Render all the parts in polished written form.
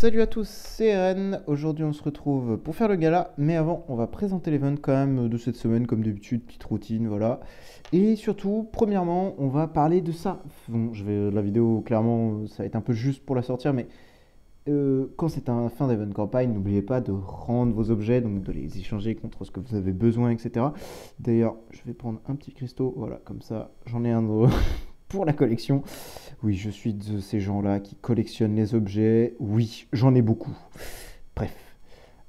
Salut à tous, c'est Ren. Aujourd'hui, on se retrouve pour faire le gala, mais avant, on va présenter l'event quand même de cette semaine, comme d'habitude, petite routine, voilà. Et surtout, premièrement, on va parler de ça. Bon, la vidéo, clairement, ça va être un peu juste pour la sortir, mais quand c'est un fin d'event campagne, n'oubliez pas de rendre vos objets, donc de les échanger contre ce que vous avez besoin, etc. D'ailleurs, je vais prendre un petit cristaux, voilà, comme ça, j'en ai un de pour la collection. Oui, je suis de ces gens-là qui collectionnent les objets. Oui, j'en ai beaucoup. Bref.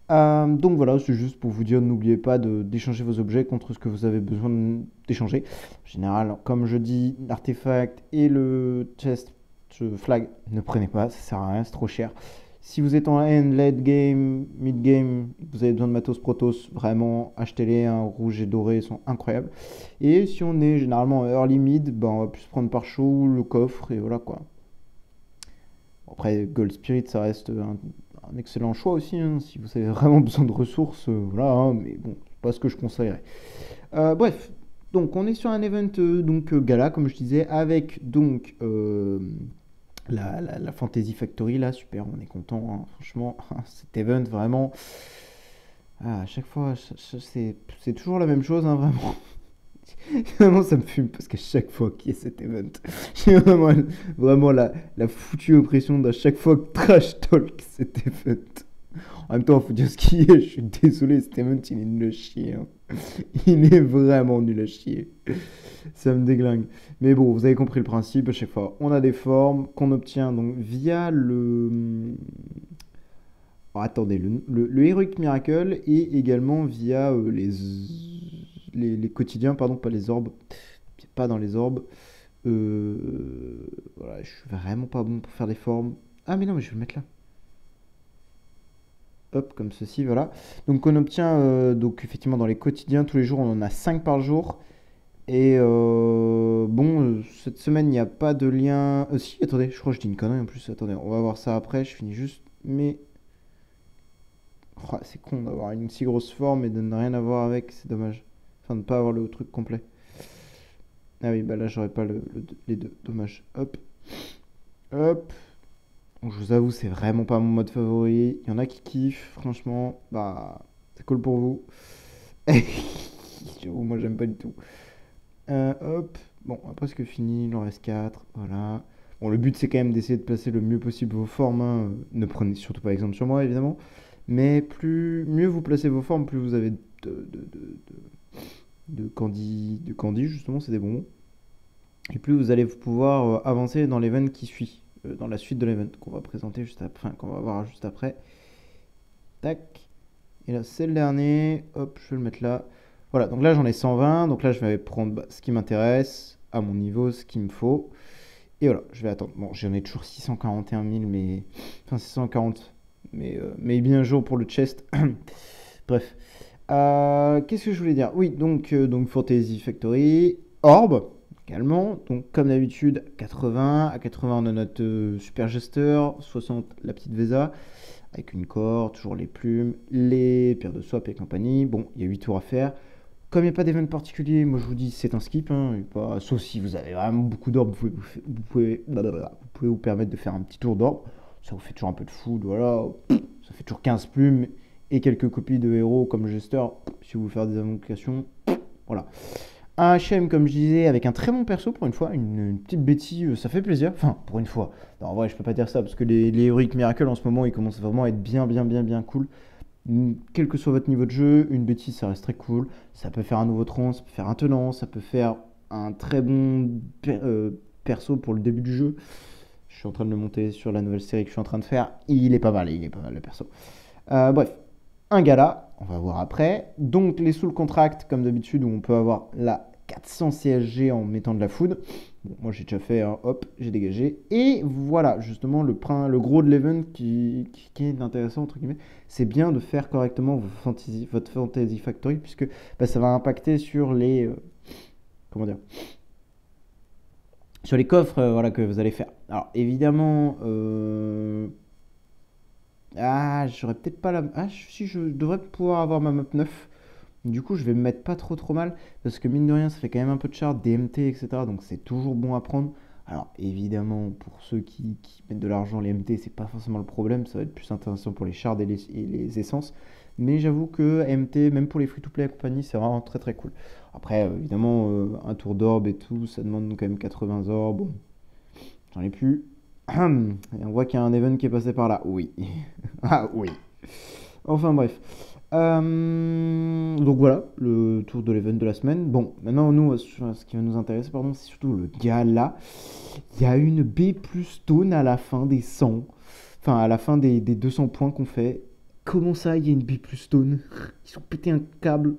Donc voilà, c'est juste pour vous dire, n'oubliez pas d'échanger vos objets contre ce que vous avez besoin d'échanger. En général, comme je dis, l'artefact et le chest flag, ne prenez pas, ça sert à rien, c'est trop cher. Si vous êtes en end, late game, mid game, vous avez besoin de matos protos, vraiment achetez-les, hein, rouge et doré sont incroyables. Et si on est généralement early mid, ben on va plus prendre par chaud le coffre et voilà quoi. Après, Gold Spirit, ça reste un excellent choix aussi, hein, si vous avez vraiment besoin de ressources, voilà, hein, mais bon, c'est pas ce que je conseillerais. Bref, donc on est sur un event gala, comme je disais, avec donc la Fantasy Factory, là, super, on est content, hein, franchement, cet event, vraiment, à chaque fois, c'est toujours la même chose, hein, vraiment. Vraiment, ça me fume parce qu'à chaque fois qu'il y a cet event, j'ai vraiment la foutue impression d'à chaque fois que Trash Talk cet event. En même temps, il faut dire ce qu'il est, je suis désolé, cet event il est nul à chier, hein. Il est vraiment nul à chier. Ça me déglingue. Mais bon, vous avez compris le principe, à chaque fois, on a des formes qu'on obtient donc via le. Oh, attendez, le Heroic Miracle et également via les quotidiens, pardon, pas les orbes. Pas dans les orbes. Voilà, je suis vraiment pas bon pour faire des formes. Ah, mais non, mais je vais le mettre là. Hop, comme ceci, voilà. Donc, on obtient, donc effectivement, dans les quotidiens, tous les jours, on en a 5 par jour. Et bon, cette semaine, il n'y a pas de lien. Si, attendez, je crois que je dis une connerie en plus. Attendez, on va voir ça après. Je finis juste. Mais. Oh, c'est con d'avoir une si grosse forme et de ne rien avoir avec, c'est dommage. Enfin, de ne pas avoir le truc complet. Ah oui, bah là, j'aurais pas les deux. Dommage. Hop. Hop. Donc, je vous avoue, c'est vraiment pas mon mode favori. Il y en a qui kiffent, franchement. Bah, c'est cool pour vous. J'avoue, moi, j'aime pas du tout. Hop. Bon, presque fini. Il en reste 4. Voilà. Bon, le but, c'est quand même d'essayer de placer le mieux possible vos formes, hein. Ne prenez surtout pas exemple sur moi, évidemment. Mais mieux vous placez vos formes, plus vous avez de candy, justement, c'est des bonbons. Et plus vous allez pouvoir avancer dans l'event qui suit, dans la suite de l'event qu'on va présenter juste après, enfin, qu'on va voir juste après. Tac. Et là, c'est le dernier. Hop, je vais le mettre là. Voilà, donc là, j'en ai 120. Donc là, je vais prendre ce qui m'intéresse, à mon niveau, ce qu'il me faut. Et voilà, je vais attendre. Bon, j'en ai toujours 641 000, mais. Enfin, 640. Mais bien jour pour le chest. Bref. Qu'est-ce que je voulais dire? Oui, donc Fantasy Factory. Orb, également. Donc, comme d'habitude, 80. À 80, on a notre super gesteur. 60, la petite Vesa. Avec une corde, toujours les plumes, les pierres de swap et compagnie. Bon, il y a 8 tours à faire. Comme il n'y a pas d'événement particulier, moi je vous dis c'est un skip, hein, sauf si vous avez vraiment beaucoup d'orbes, vous pouvez vous permettre de faire un petit tour d'orbe. Ça vous fait toujours un peu de food, voilà. Ça fait toujours 15 plumes et quelques copies de héros comme gesteur, si vous voulez faire des invocations. Voilà. Un HM, comme je disais, avec un très bon perso pour une fois, une petite bêtise, ça fait plaisir. Enfin, pour une fois. Non, en vrai, je peux pas dire ça parce que les Heroic Miracle en ce moment, ils commencent vraiment à être bien cool. Quel que soit votre niveau de jeu, une bêtise, ça reste très cool. Ça peut faire un nouveau tronc, ça peut faire un tenant, ça peut faire un très bon perso pour le début du jeu. Je suis en train de le monter sur la nouvelle série que je suis en train de faire. Il est pas mal le perso. Bref, un gala, on va voir après. Donc les soul contract, comme d'habitude, où on peut avoir la 400 CSG en mettant de la food. Bon, moi j'ai déjà fait, hein, hop, j'ai dégagé. Et voilà, justement, le gros de l'event qui est intéressant, entre guillemets, c'est bien de faire correctement votre Fantasy Factory, puisque bah, ça va impacter sur les. Comment dire? Sur les coffres voilà, que vous allez faire. Alors évidemment. J'aurais peut-être pas la. Ah, si, je devrais pouvoir avoir ma map 9. Du coup, je vais me mettre pas trop mal. Parce que mine de rien, ça fait quand même un peu de char, DMT, etc. Donc c'est toujours bon à prendre. Alors évidemment, pour ceux qui mettent de l'argent, les MT, c'est pas forcément le problème, ça va être plus intéressant pour les shards et les essences. Mais j'avoue que MT, même pour les free-to-play et compagnie, c'est vraiment très très cool. Après, évidemment, un tour d'orbe et tout, ça demande quand même 80 orbes. Bon, j'en ai plus. Et on voit qu'il y a un event qui est passé par là. Oui. Ah oui. Enfin bref. Donc voilà, le tour de l'event de la semaine. Bon, maintenant, nous, ce qui va nous intéresser, pardon, c'est surtout le gala. Il y a une B plus stone à la fin des 100. Enfin, à la fin des 200 points qu'on fait. Comment ça, il y a une B plus stone? Ils ont pété un câble.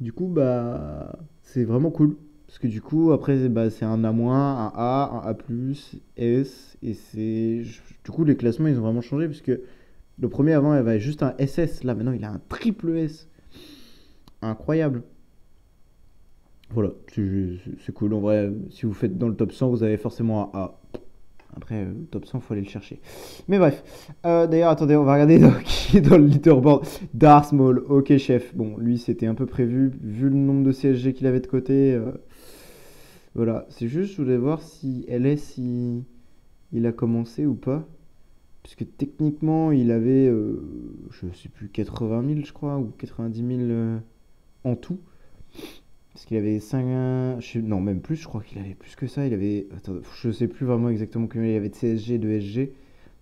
Du coup, bah, c'est vraiment cool. Parce que du coup, après, bah, c'est un A-, un A, un A+, S. Et c'est... Du coup, les classements, ils ont vraiment changé. Parce que le premier avant, il avait juste un SS. Là, maintenant, il a un triple S. Incroyable. Voilà, c'est cool. En vrai, si vous faites dans le top 100, vous avez forcément un A. Après, top 100, faut aller le chercher. Mais bref. D'ailleurs, attendez, on va regarder qui est dans le leaderboard. Darth Maul, ok chef. Bon, lui, c'était un peu prévu. Vu le nombre de CSG qu'il avait de côté. Voilà, c'est juste, je voulais voir si LS, il a commencé ou pas. Puisque techniquement, il avait, je sais plus, 80 000, je crois, ou 90 000 en tout. Parce qu'il avait 5... Non, même plus, je crois qu'il avait plus que ça. Il avait... Attends, je sais plus vraiment exactement combien il avait de CSG et de SG.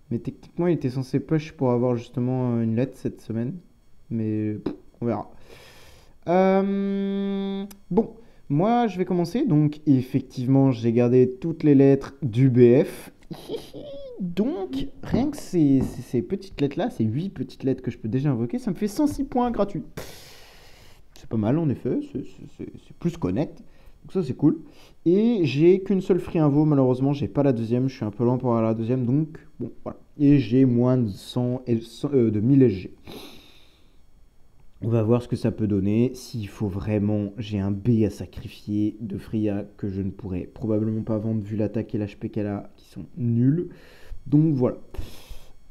Mais techniquement, il était censé push pour avoir justement une lettre cette semaine. Mais on verra. Bon, moi, je vais commencer. Donc, effectivement, j'ai gardé toutes les lettres du BF. Donc, rien que ces petites lettres-là, ces 8 petites lettres que je peux déjà invoquer, ça me fait 106 points gratuits. C'est pas mal en effet, c'est plus connect. Donc ça c'est cool. Et j'ai qu'une seule free invo, malheureusement j'ai pas la deuxième, je suis un peu lent pour avoir la deuxième, donc bon voilà. Et j'ai moins de 100, de 1000 SG. On va voir ce que ça peut donner. S'il faut vraiment, j'ai un B à sacrifier de Freya que je ne pourrais probablement pas vendre vu l'attaque et l'HP qu'elle a qui sont nuls. Donc voilà.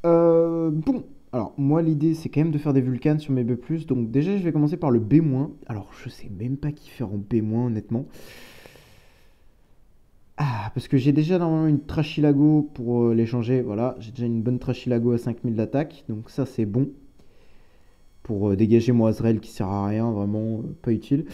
Bon, alors moi l'idée c'est quand même de faire des vulcanes sur mes B+, donc déjà je vais commencer par le B-. Alors je sais même pas qui faire en B- honnêtement. Ah, parce que j'ai déjà normalement une Trashilago pour l'échanger, voilà, j'ai déjà une bonne Trashilago à 5000 d'attaque, donc ça c'est bon. Pour dégager mon Azrael qui sert à rien, vraiment pas utile.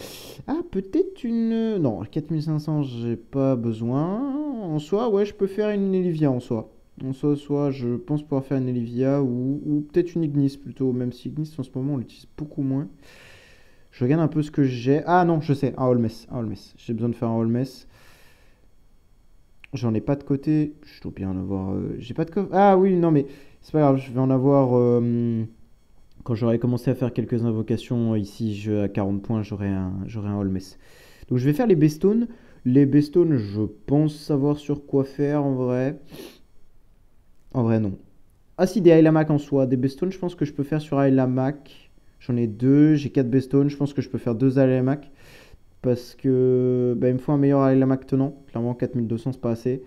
Ah, peut-être une... Non, 4500 j'ai pas besoin. En soi, ouais, je peux faire une Elivia en soi. En soi, je pense pouvoir faire une Elivia ou peut-être une Ignis plutôt, même si Ignis en ce moment on l'utilise beaucoup moins. Je regarde un peu ce que j'ai. Ah non, je sais, un Holmes. J'ai besoin de faire un Holmes. J'en ai pas de côté. Je dois bien en avoir. J'ai pas de coffre. Ah oui, non, mais c'est pas grave, je vais en avoir. Quand j'aurai commencé à faire quelques invocations ici, à 40 points, j'aurai un Holmes. Donc je vais faire les Bestones. Les Bestones, je pense savoir sur quoi faire en vrai. En vrai, non. Ah si, des Ailamak en soi. Des Bestones, je pense que je peux faire sur Ailamak. J'en ai deux, j'ai 4 Bestones. Je pense que je peux faire 2 Ailamak. Parce que bah, il me faut un meilleur Ailamak tenant. Clairement, 4200, c'est pas assez.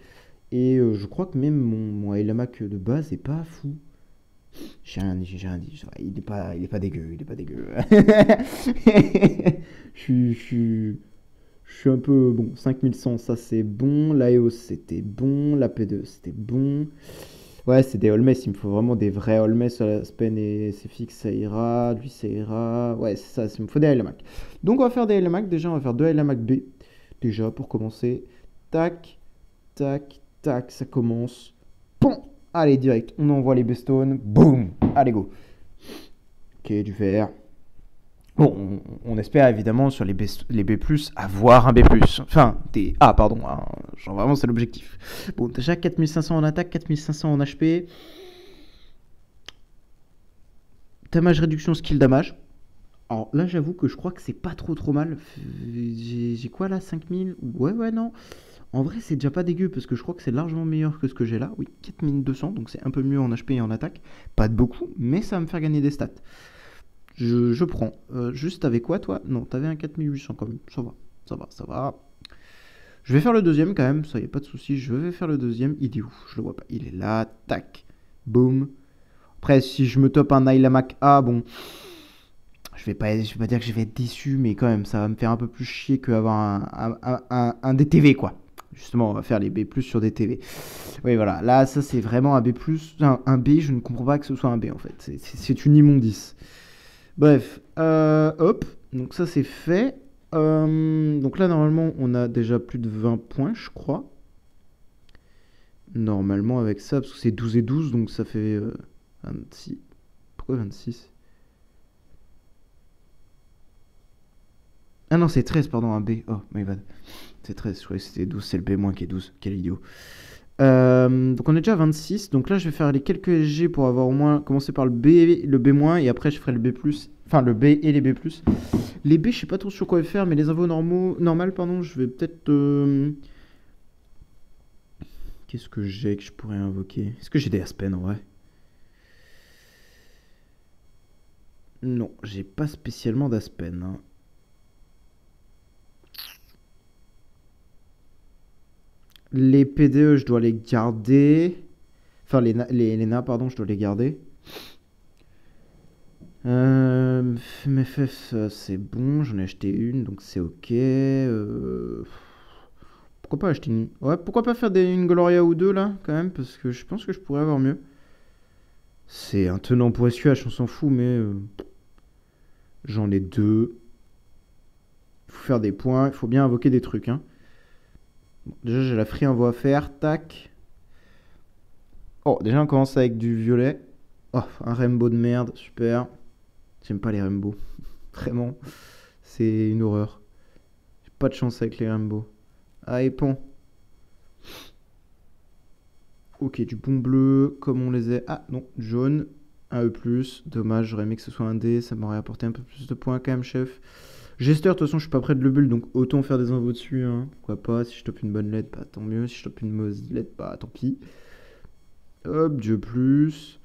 Et je crois que même mon Ailamak de base est pas fou. J'ai rien dit, j'ai rien dit. Il est pas dégueu, il est pas dégueu. Je suis un peu bon. 5100, ça c'est bon. L'AEOS c'était bon. La P2 c'était bon. Ouais, c'est des Holmès. Il me faut vraiment des vrais Holmès. Spen et c'est fixe, ça ira. Lui, ça ira. Ouais, c'est ça. Il me faut des Ailamak. Donc on va faire des Ailamak. Déjà, on va faire 2 Ailamak B. Déjà, pour commencer. Tac, tac, tac. Ça commence. Bon. Allez, direct, on envoie les bestones. Boum. Allez, go. Ok, du vert. Bon, on espère évidemment sur les B+, avoir un B+. Enfin, des A, pardon. Hein. Genre vraiment, c'est l'objectif. Bon, déjà 4500 en attaque, 4500 en HP. Damage réduction, skill damage. Alors là, j'avoue que je crois que c'est pas trop mal. J'ai quoi là, 5000? Ouais, non. En vrai, c'est déjà pas dégueu parce que je crois que c'est largement meilleur que ce que j'ai là. Oui, 4200, donc c'est un peu mieux en HP et en attaque. Pas de beaucoup, mais ça va me faire gagner des stats. Je prends. Juste avec quoi, toi? Non, t'avais un 4800 quand même. Ça va. Je vais faire le deuxième quand même, ça y a pas de souci. Je vais faire le deuxième. Il est où? Je le vois pas. Il est là. Tac. Boum. Après, si je me top un Ailamak A, bon. Je vais pas dire que je vais être déçu, mais quand même, ça va me faire un peu plus chier qu'avoir un DTV, quoi. Justement, on va faire les B+, sur des TV. Oui, voilà. Là, ça, c'est vraiment un B+. Un B, je ne comprends pas que ce soit un B, en fait. C'est une immondice. Bref. Hop. Donc ça, c'est fait. Donc là, normalement, on a déjà plus de 20 points, je crois. Normalement, avec ça, parce que c'est 12 et 12, donc ça fait 26. Pourquoi 26? Ah non, c'est 13, pardon, un B. Oh, my bad. C'est 13, je croyais que c'était 12, c'est le B- qui est 12. Quel idiot. Donc on est déjà à 26. Donc là, je vais faire les quelques SG pour avoir au moins commencé par le B, le B-, et après je ferai le B+. Enfin, le B et les B+. Les B, je sais pas trop sur quoi faire, mais les infos normales, pardon, je vais peut-être... Qu'est-ce que j'ai que je pourrais invoquer? Est-ce que j'ai des Aspen en vrai? Non, j'ai pas spécialement d'Aspen. Hein. Les PDE, je dois les garder. Enfin, les NA, pardon, je dois les garder. MFF, c'est bon, j'en ai acheté une, donc c'est ok. Pourquoi pas acheter une... Ouais, pourquoi pas faire une Gloria ou deux, là, quand même, parce que je pense que je pourrais avoir mieux. C'est un tenant pour SQH, on s'en fout, mais... j'en ai deux. Il faut faire des points, il faut bien invoquer des trucs, hein. Bon, déjà, j'ai la free invo à faire, tac. Oh, déjà, on commence avec du violet. Oh, un rainbow de merde, super. J'aime pas les rainbows. Vraiment, c'est une horreur. J'ai pas de chance avec les rainbows. Ah, épon. Ok, du bon bleu, comme on les a. Ah, non, jaune. Un E+. Dommage, j'aurais aimé que ce soit un D. Ça m'aurait apporté un peu plus de points quand même, chef. Jester, de toute façon, je suis pas près de le bulle, donc autant faire des invos dessus. Hein. Pourquoi pas? Si je tope une bonne lettre, bah tant mieux. Si je tope une mauvaise lettre, bah tant pis. Hop, Dieu plus.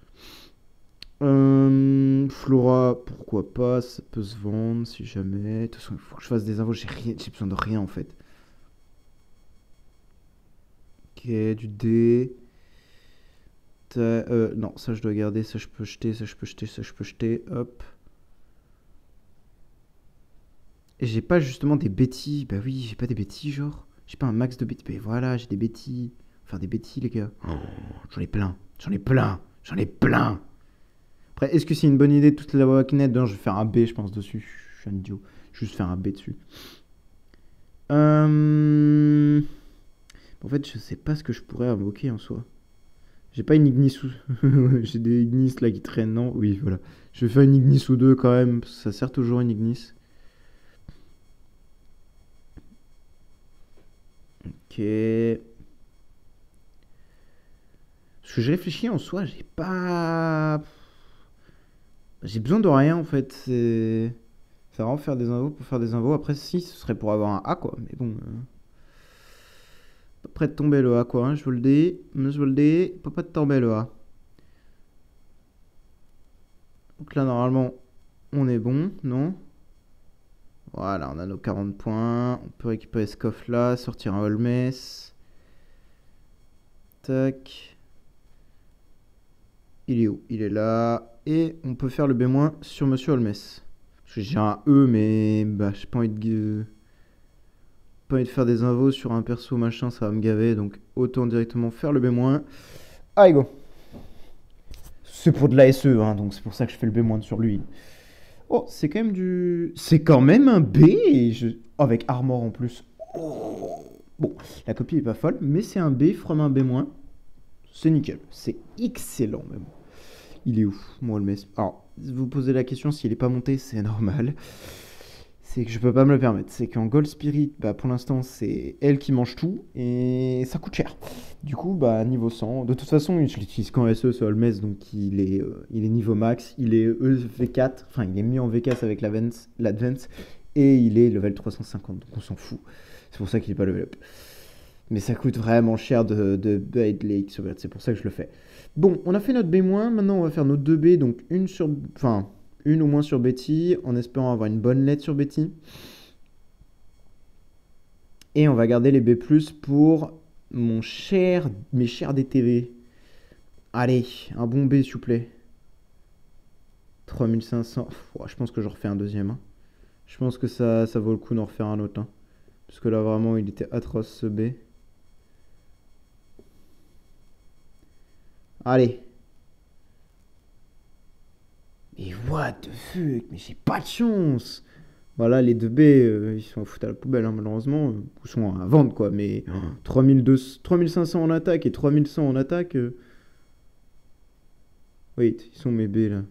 Flora, pourquoi pas, ça peut se vendre si jamais. De toute façon, il faut que je fasse des infos, j'ai besoin de rien en fait. Ok, du D. Non, ça je dois garder, ça je peux jeter, ça je peux jeter, ça je peux jeter, hop. Et j'ai pas justement des bêtis, bah oui, j'ai pas des bêtis genre. J'ai pas un max de bêtis, bah voilà, j'ai des bêtis. Faire des bêtis les gars. Oh, j'en ai plein, j'en ai plein, j'en ai plein. Après, est-ce que c'est une bonne idée de toute la Wakinet? Non, je vais faire un B, je pense, dessus. Je suis un idiot. Juste faire un B dessus. En fait, je sais pas ce que je pourrais invoquer en soi. J'ai pas une Ignis ou... J'ai des Ignis là qui traînent, non? Oui, voilà. Je vais faire une Ignis ou deux quand même, parce que ça sert toujours une Ignis. Ok. Parce que je réfléchis en soi, j'ai pas... J'ai besoin de rien en fait. C'est vraiment faire des invos pour faire des invos. Après, si, ce serait pour avoir un A quoi. Mais bon. Pas près de tomber le A quoi. Hein. Je vous le dis. Je vous le dis. Pas près de tomber le A. Donc là, normalement, on est bon, non? Voilà, on a nos 40 points. On peut récupérer ce coffre là. Sortir un Holmes. Tac. Il est où? Il est là. Et on peut faire le B- sur Monsieur Holmes. Parce que j'ai un E, mais bah, j'ai pas envie de. Pas envie de faire des invos sur un perso machin, ça va me gaver. Donc autant directement faire le B-. Allez, go. C'est pour de la SE, hein, donc c'est pour ça que je fais le B- sur lui. Oh, c'est quand même du. C'est quand même un B oh, avec armor en plus. Oh. Bon, la copie est pas folle, mais c'est un B from un B-. C'est nickel. C'est excellent même. Il est où, moi, le mess? Alors, vous posez la question s'il est pas monté, c'est normal. C'est que je peux pas me le permettre. C'est qu'en Gold Spirit, bah, pour l'instant, c'est elle qui mange tout et ça coûte cher. Du coup, bah, niveau 100. De toute façon, je l'utilise qu'en SE, ce Holmes, donc il est niveau max. Il est EV4, enfin, il est mis en V4 avec l'Advance et il est level 350, donc on s'en fout. C'est pour ça qu'il est pas level up. Mais ça coûte vraiment cher de Blade Lake sur c'est pour ça que je le fais. Bon, on a fait notre B-, maintenant on va faire nos 2 B, donc une sur. Enfin, une au moins sur Betty, en espérant avoir une bonne lettre sur Betty. Et on va garder les B+, pour mes chers DTV. Allez, un bon B s'il vous plaît. 3500. Ouais, je pense que je refais un deuxième. Hein. Je pense que ça vaut le coup d'en refaire un autre. Hein. Parce que là vraiment il était atroce ce B. Allez. Mais what the fuck? Mais j'ai pas de chance. Voilà, les 2B, ils sont foutus à la poubelle, hein, malheureusement. Ils sont à vendre, quoi. Mais 3200 3500 en attaque et 3100 en attaque. Wait, ils sont mes B, là.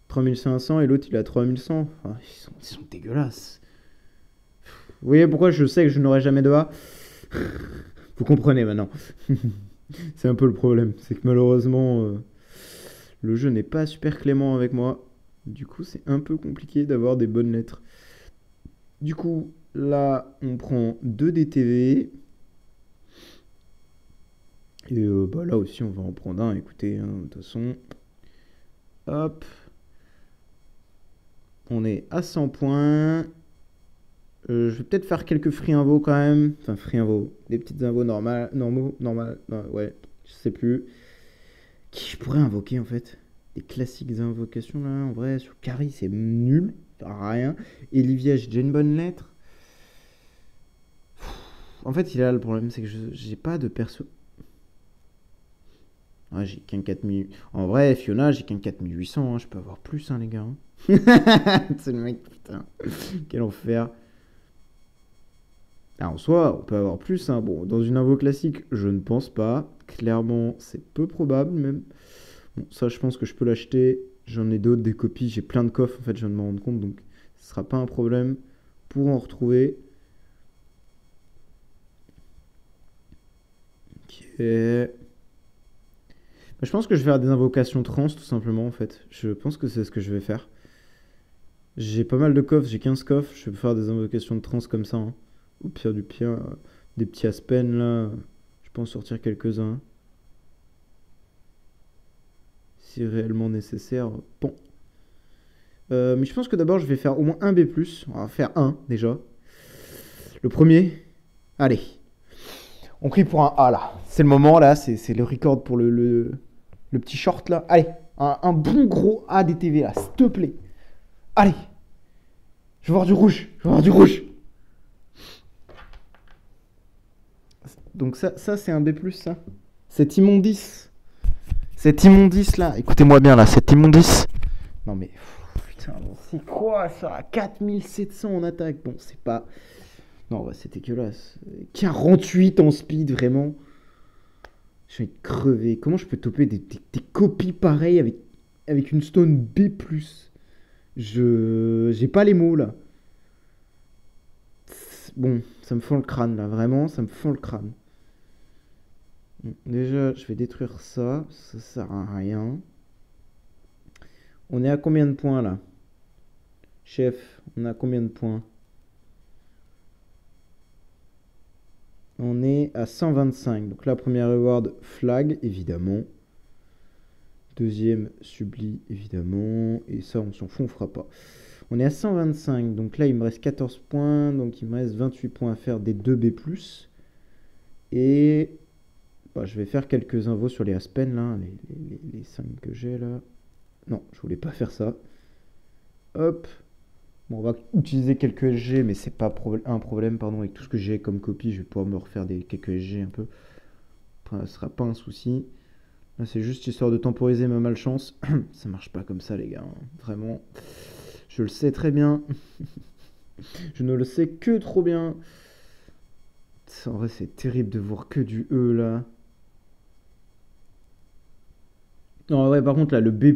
3500 et l'autre, il est à 3100. Ah, ils sont dégueulasses. Vous voyez pourquoi je sais que je n'aurai jamais de A? Vous comprenez maintenant. C'est un peu le problème. C'est que malheureusement, le jeu n'est pas super clément avec moi. Du coup, c'est un peu compliqué d'avoir des bonnes lettres. Du coup, là, on prend 2 DTV. Et bah, là aussi, on va en prendre un. Écoutez, hein, de toute façon. Hop. On est à 100 points. Je vais peut-être faire quelques free infos quand même. Enfin, free infos. Des petites infos normales. Normales. Non, ouais, je sais plus. Qui je pourrais invoquer en fait? Des classiques invocations là. En vrai, sur Carrie, c'est nul. Rien. Olivia, j'ai déjà une bonne lettre. En fait, il est là le problème, c'est que j'ai pas de perso. Ouais, j'ai qu'un 4000. En vrai, Fiona, j'ai qu'un 4800. Hein. Je peux avoir plus, hein, les gars. Hein. C'est le mec, putain. Quel enfer. Ah, en soi, on peut avoir plus. Hein. Bon, dans une invo classique, je ne pense pas. Clairement, c'est peu probable même. Bon, ça, je pense que je peux l'acheter. J'en ai d'autres, des copies. J'ai plein de coffres, en fait, je viens de me rendre compte. Donc, ce sera pas un problème pour en retrouver. Ok. Bah, je pense que je vais faire des invocations trans, tout simplement, en fait. Je pense que c'est ce que je vais faire. J'ai pas mal de coffres, j'ai 15 coffres. Je vais faire des invocations de trans comme ça. Hein. Au pire du pire, des petits Aspen, là. Je peux en sortir quelques-uns. Si réellement nécessaire. Bon. Mais je pense que d'abord, je vais faire au moins un B+. On va faire un, déjà. Le premier. Allez. On prie pour un A, là. C'est le moment, là. C'est le record pour le petit short, là. Allez. Un bon gros A des TV, là. S'il te plaît. Allez. Je veux voir du rouge. Je veux voir du rouge. Donc ça c'est un B+, ça. Cet immondice. Cet immondice, là. Écoutez-moi bien, là. Cet immondice. Non, mais... Putain, c'est quoi, ça? 4700 en attaque. Bon, c'est pas... Non, bah, c'est dégueulasse. 48 en speed, vraiment. Je vais crever. Comment je peux toper des copies pareilles avec une stone B+. J'ai pas les mots, là. Bon, ça me fend le crâne, là. Vraiment, ça me fend le crâne. Déjà, je vais détruire ça. Ça sert à rien. On est à combien de points, là? Chef, on a combien de points? On est à 125. Donc la première reward, flag, évidemment. Deuxième, subli, évidemment. Et ça, on s'en fout, on fera pas. On est à 125. Donc là, il me reste 14 points. Donc il me reste 28 points à faire des 2B+. Et bah, je vais faire quelques invos sur les Aspen, là. Les 5 que j'ai, là. Non, je voulais pas faire ça. Hop. Bon, on va utiliser quelques SG, mais c'est pas un problème, pardon, avec tout ce que j'ai comme copie, je vais pouvoir me refaire quelques SG un peu. Enfin, ce sera pas un souci. Là, c'est juste histoire de temporiser ma malchance. Ça marche pas comme ça, les gars. Hein. Vraiment, je le sais très bien. Je ne le sais que trop bien. En vrai, c'est terrible de voir que du E, là. Non, ouais, par contre, là, le B+,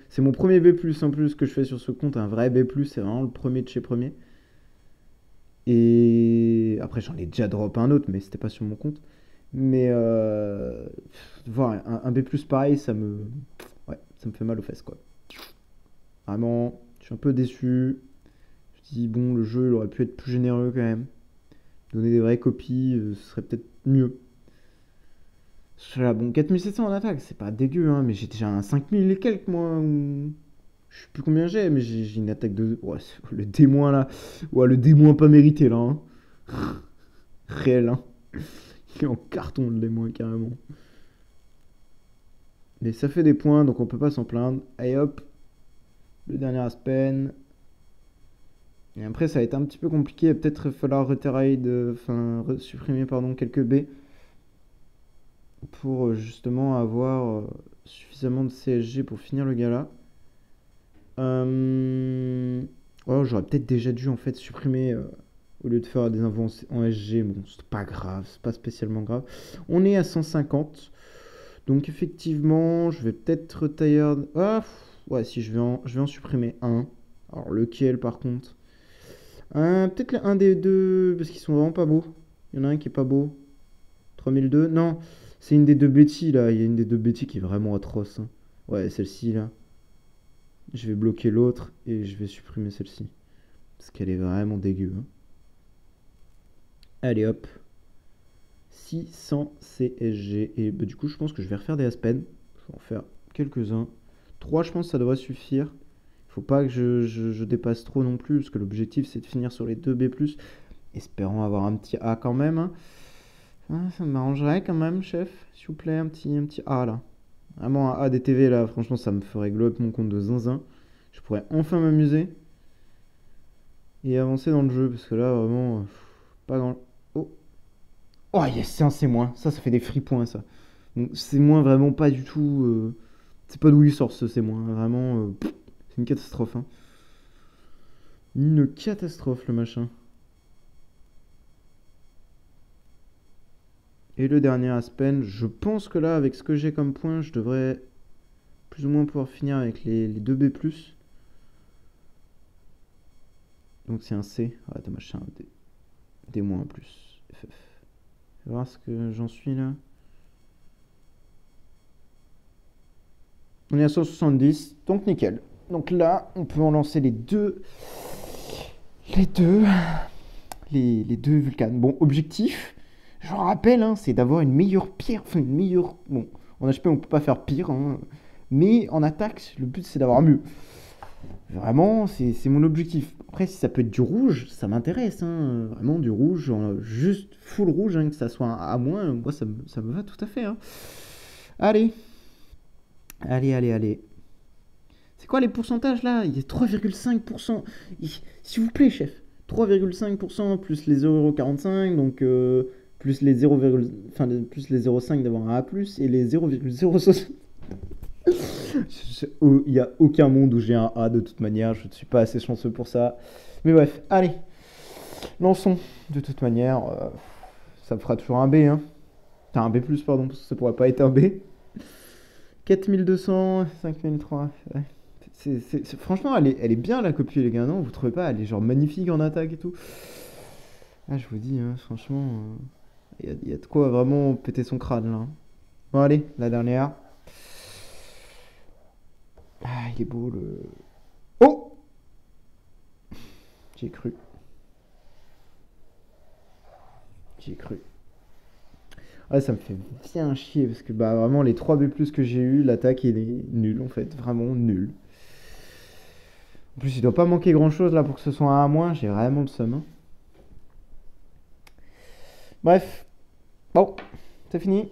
c'est mon premier B+, en plus que je fais sur ce compte. Un vrai B+, c'est vraiment le premier de chez premier. Et après, j'en ai déjà drop un autre, mais c'était pas sur mon compte. Mais voir un B+, pareil, ouais, ça me fait mal aux fesses, quoi. Vraiment, je suis un peu déçu. Je dis, bon, le jeu, il aurait pu être plus généreux quand même. Donner des vraies copies, ce serait peut-être mieux. Voilà, bon, 4700 en attaque, c'est pas dégueu, hein, mais j'ai déjà un 5000 et quelques, moi. Je sais plus combien j'ai, mais j'ai une attaque de... Ouais, le D- là. Ouais, le D- pas mérité, là. Hein. Réel, hein. Il est en carton, le D- carrément. Mais ça fait des points, donc on peut pas s'en plaindre. Allez hop, le dernier Aspen. Et après, ça va être un petit peu compliqué. Peut-être falloir supprimer pardon, quelques B. pour justement avoir suffisamment de CSG pour finir le gala. Oh, j'aurais peut-être déjà dû en fait supprimer au lieu de faire des invos en SG. Bon, c'est pas grave, c'est pas spécialement grave. On est à 150. Donc effectivement, je vais peut-être retaillard. Ah, ouais, si je vais en supprimer un. Alors lequel par contre? Peut-être un des deux, parce qu'ils sont vraiment pas beaux. Il y en a un qui est pas beau. 3002. Non, c'est une des deux Betty là. Il y a une des deux Betty qui est vraiment atroce, hein. Ouais, celle-ci là. Je vais bloquer l'autre et je vais supprimer celle-ci. Parce qu'elle est vraiment dégueu, hein. Allez hop. 600 CSG. Et bah, du coup, je pense que je vais refaire des Aspen. Je vais en faire quelques-uns. 3, je pense que ça devrait suffire. Il faut pas que je dépasse trop non plus. Parce que l'objectif, c'est de finir sur les 2 B+. Espérons avoir un petit A quand même, hein. Ah, ça m'arrangerait quand même, chef. S'il vous plaît, un petit A là. Vraiment un A DTV là. Franchement, ça me ferait glow up mon compte de zinzin. Je pourrais enfin m'amuser. Et avancer dans le jeu. Parce que là, vraiment, pas grand. Oh, oh yes, c'est un C-. Ça fait des free points ça. Donc C- vraiment pas du tout. C'est pas d'où il sort ce C-. Vraiment, c'est une catastrophe, hein. Une catastrophe le machin. Et le dernier Aspen, je pense que là, avec ce que j'ai comme point, je devrais plus ou moins pouvoir finir avec les 2 B+. Donc c'est un C. Ah, dommage, c'est un D. D- en plus. FF. Je vais voir ce que j'en suis là. On est à 170, donc nickel. Donc là, on peut en lancer les deux. Les deux. Les deux Vulcanes. Bon, objectif, je rappelle, hein, c'est d'avoir une meilleure pierre. Enfin, une meilleure. Bon, en HP, on peut pas faire pire, hein. Mais en attaque, le but, c'est d'avoir mieux. Vraiment, c'est mon objectif. Après, si ça peut être du rouge, ça m'intéresse, hein. Vraiment, du rouge, juste full rouge, hein, que ça soit un A-, moi, ça me va tout à fait, hein. Allez, allez. C'est quoi les pourcentages là? Il y a 3,5%. S'il vous plaît, chef. 3,5% plus les 0,45, donc plus les 0, enfin, plus les 0,5 d'avoir un A+, et les 0,06. Il n'y a aucun monde où j'ai un A de toute manière, je ne suis pas assez chanceux pour ça. Mais bref, allez, lançons. De toute manière, ça me fera toujours un B, hein. T'as un B+, pardon, parce que ça pourrait pas être un B. 4200, 5003. Ouais. Franchement, elle est bien la copie, les gars, non? Vous trouvez pas? Elle est genre magnifique en attaque et tout. Ah, je vous dis, hein, franchement, il y a de quoi vraiment péter son crâne là, hein. Bon, allez, la dernière. Ah, il est beau le. Oh! J'ai cru. J'ai cru. Ouais, ça me fait bien chier parce que bah vraiment les 3 B+ que j'ai eu, l'attaque il est nul en fait, vraiment nul. En plus, il doit pas manquer grand chose là pour que ce soit un A-, j'ai vraiment le seum, hein. Bref, bon, c'est fini.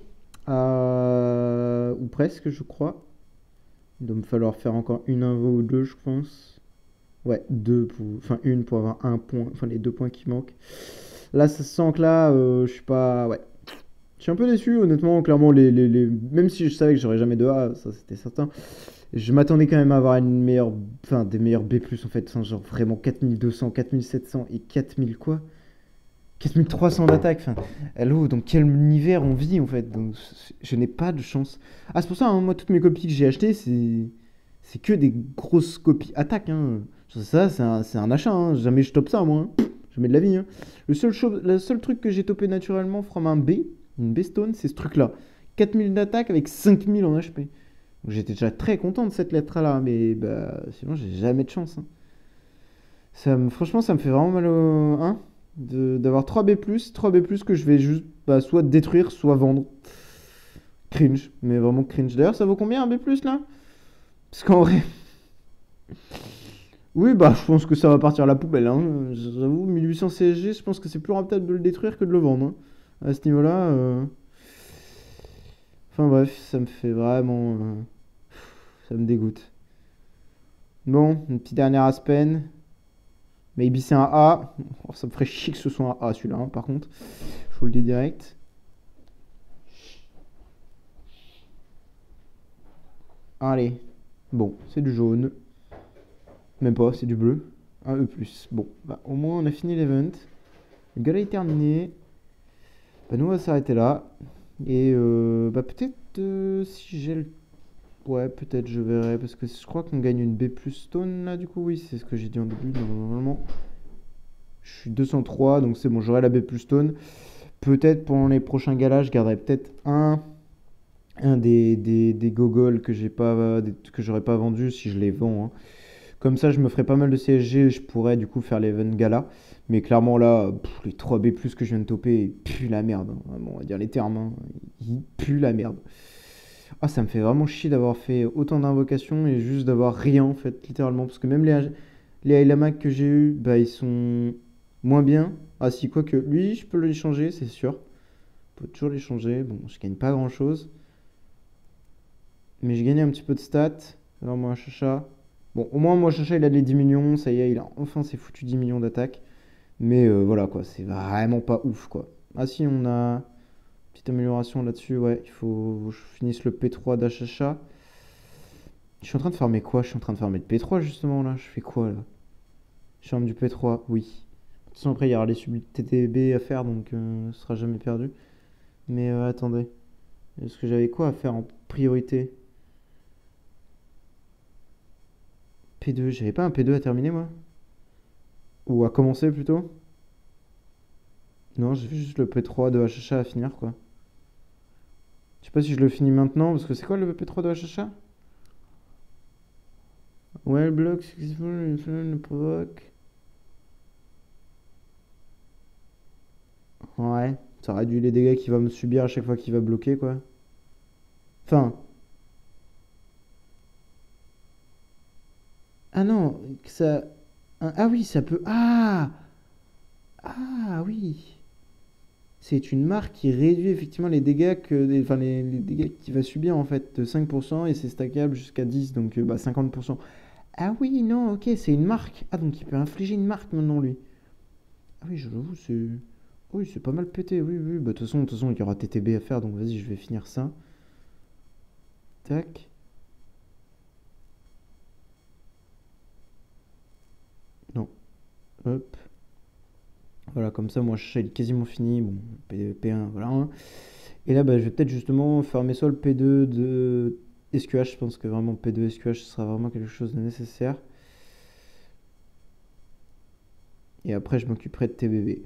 Ou presque, je crois. Il doit me falloir faire encore une invo ou deux, je pense. Ouais, deux pour. Enfin, une pour avoir un point. Enfin, les 2 points qui manquent. Là, ça se sent que là, je suis pas. Ouais. Je suis un peu déçu, honnêtement. Clairement, même si je savais que j'aurais jamais de A, ça c'était certain. Je m'attendais quand même à avoir une meilleure. Enfin, des meilleurs B+, en fait. Enfin, genre vraiment 4200, 4700 et 4000 quoi? 4300 d'attaque. Enfin, allô, dans quel univers on vit en fait? Donc, je n'ai pas de chance. Ah, c'est pour ça, hein, moi, toutes mes copies que j'ai achetées, c'est que des grosses copies attaque, hein. Ça, c'est un achat, hein. Jamais je top ça, moi, hein. Jamais de la vie, hein. Le seul truc que j'ai topé naturellement from un B, une B-Stone, c'est ce truc-là. 4000 d'attaque avec 5000 en HP. Donc, j'étais déjà très content de cette lettre-là, mais bah, sinon, j'ai jamais de chance, hein. Franchement, ça me fait vraiment mal au. Hein, d'avoir 3 B+, que je vais juste bah, soit détruire, soit vendre. Cringe, mais vraiment cringe. D'ailleurs, ça vaut combien un B+, là? Parce qu'en vrai. Oui, bah, je pense que ça va partir à la poubelle, hein. J'avoue, 1800 CSG, je pense que c'est plus rentable de le détruire que de le vendre, hein. À ce niveau-là. Enfin, bref, ça me fait vraiment. Ça me dégoûte. Bon, une petite dernière Aspen. Maybe c'est un A. Oh, ça me ferait chier que ce soit un A celui-là, hein, par contre. Je vous le dis direct. Allez. Bon, c'est du jaune. Même pas, c'est du bleu. Un E+. Bon, bah, au moins on a fini l'event. Le gala est terminé. Bah, nous on va s'arrêter là. Et bah peut-être si j'ai le... Ouais, peut-être je verrai. Parce que je crois qu'on gagne une B+ stone là du coup. Oui, c'est ce que j'ai dit en début. Normalement, je suis 203. Donc c'est bon, j'aurai la B+ stone. Peut-être pendant les prochains galas, je garderai peut-être un des gogoles que j'ai pas, que j'aurais pas vendu si je les vends, hein. Comme ça, je me ferai pas mal de CSG et je pourrais du coup faire l'event gala. Mais clairement là, les 3 B+ que je viens de toper, ils puent la merde, hein. Vraiment, on va dire les termes, hein. Ils puent la merde. Ah, ça me fait vraiment chier d'avoir fait autant d'invocations et juste d'avoir rien en fait, littéralement. Parce que même les Ilamac que j'ai eu, bah ils sont moins bien. Ah si, quoique lui, je peux les changer, c'est sûr. Je peux toujours les changer. Bon, je gagne pas grand chose. Mais j'ai gagné un petit peu de stats. Alors moi, Chacha. Bon, au moins, moi, Chacha, il a les 10 millions. Ça y est, il a enfin ses foutus 10 millions d'attaque. Mais voilà, quoi. C'est vraiment pas ouf, quoi. Ah si, on a... Petite amélioration là-dessus, ouais. Il faut que je finisse le P3 d'Achacha. Je suis en train de farmer quoi? Je suis en train de farmer le P3, justement, là. Je fais quoi, là? Je farme du P3, oui. De toute façon, après, il y aura les sub TTB à faire, donc ce sera jamais perdu. Mais attendez. Est-ce que j'avais quoi à faire en priorité? P2, j'avais pas un P2 à terminer, moi? Ou à commencer plutôt? Non, j'ai juste le P3 de HHA à finir quoi. Je sais pas si je le finis maintenant, parce que c'est quoi le P3 de HHA? Ouais, le bloc, successful, le provoque. Ouais, ça réduit les dégâts qu'il va me subir à chaque fois qu'il va bloquer quoi. Enfin. Ah non, ça. Ah oui, ça peut. Ah! Ah oui! C'est une marque qui réduit effectivement les dégâts enfin les dégâts qu'il va subir en fait de 5% et c'est stackable jusqu'à 10, donc bah 50%. Ah oui, non, ok, c'est une marque. Ah donc il peut infliger une marque maintenant lui. Ah oui, je l'avoue, c'est... Oui, c'est pas mal pété, oui, oui. Bah de toute façon, il y aura TTB à faire, donc vas-y, je vais finir ça. Tac. Non. Hop. Voilà, comme ça, moi, je suis quasiment fini. Bon, P1, voilà, hein. Et là, bah, je vais peut-être justement faire mes sols P2 de SQH. Je pense que vraiment P2 SQH, ce sera vraiment quelque chose de nécessaire. Et après, je m'occuperai de TBB.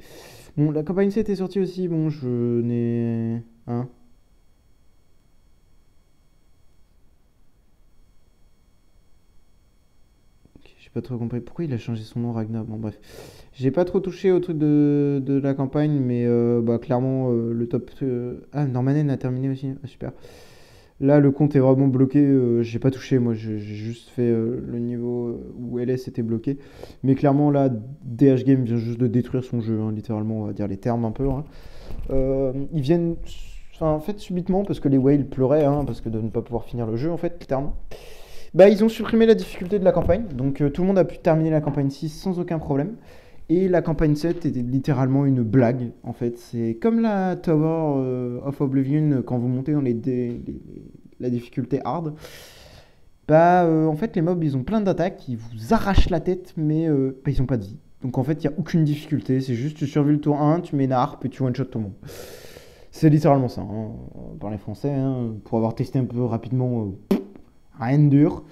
Bon, la campagne 7 est sortie aussi. Bon, je n'ai... Hein? Ok, j'ai pas trop compris. Pourquoi il a changé son nom, Ragnar? Bon, bref. J'ai pas trop touché au truc de la campagne, mais bah, clairement, le top... Ah, Normanen a terminé aussi. Ah, super. Là, le compte est vraiment bloqué. J'ai pas touché. Moi, j'ai juste fait le niveau où LS était bloqué. Mais clairement, là, DH Game vient juste de détruire son jeu, hein, littéralement, on va dire les termes un peu, hein. Ils viennent, enfin, en fait, subitement, parce que les whales pleuraient, hein, parce que de ne pas pouvoir finir le jeu, en fait, littéralement. Bah, ils ont supprimé la difficulté de la campagne. Donc, tout le monde a pu terminer la campagne 6 sans aucun problème. Et la campagne 7 était littéralement une blague, en fait. C'est comme la Tower of Oblivion quand vous montez dans la difficulté hard. Bah, en fait, les mobs, ils ont plein d'attaques, ils vous arrachent la tête, mais bah, ils ont pas de vie. Donc, en fait, il n'y a aucune difficulté. C'est juste, tu survis le tour 1, tu mets une harpe et tu one-shot tout le monde. C'est littéralement ça, hein. Parler français, hein, pour avoir testé un peu rapidement, rien de dur.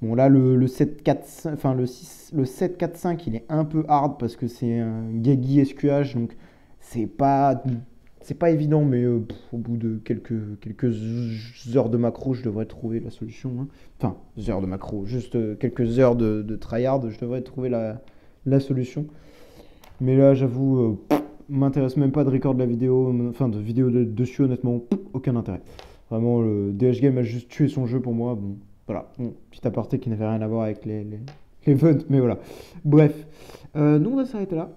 Bon, là, le 7-4, enfin le 7-4-5, il est un peu hard parce que c'est un Gagi SQH, donc c'est pas, c'est pas évident, mais au bout de quelques heures de macro, je devrais trouver la solution, hein. Enfin, heures de macro, juste quelques heures de tryhard, je devrais trouver la solution. Mais là, j'avoue, m'intéresse même pas de record de la vidéo, enfin de vidéo dessus, honnêtement, aucun intérêt. Vraiment, le DH Game a juste tué son jeu pour moi. Bon, voilà, bon, petit aparté qui n'avait rien à voir avec les votes, mais voilà. Bref, nous on va s'arrêter là.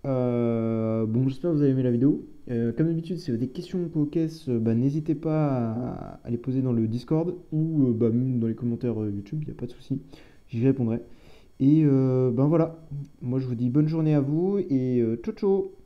Bon, j'espère que vous avez aimé la vidéo. Comme d'habitude, si vous avez des questions pour caisse, bah, n'hésitez pas à les poser dans le Discord ou bah, même dans les commentaires YouTube, il n'y a pas de souci, j'y répondrai. Et ben voilà, moi je vous dis bonne journée à vous et ciao ciao.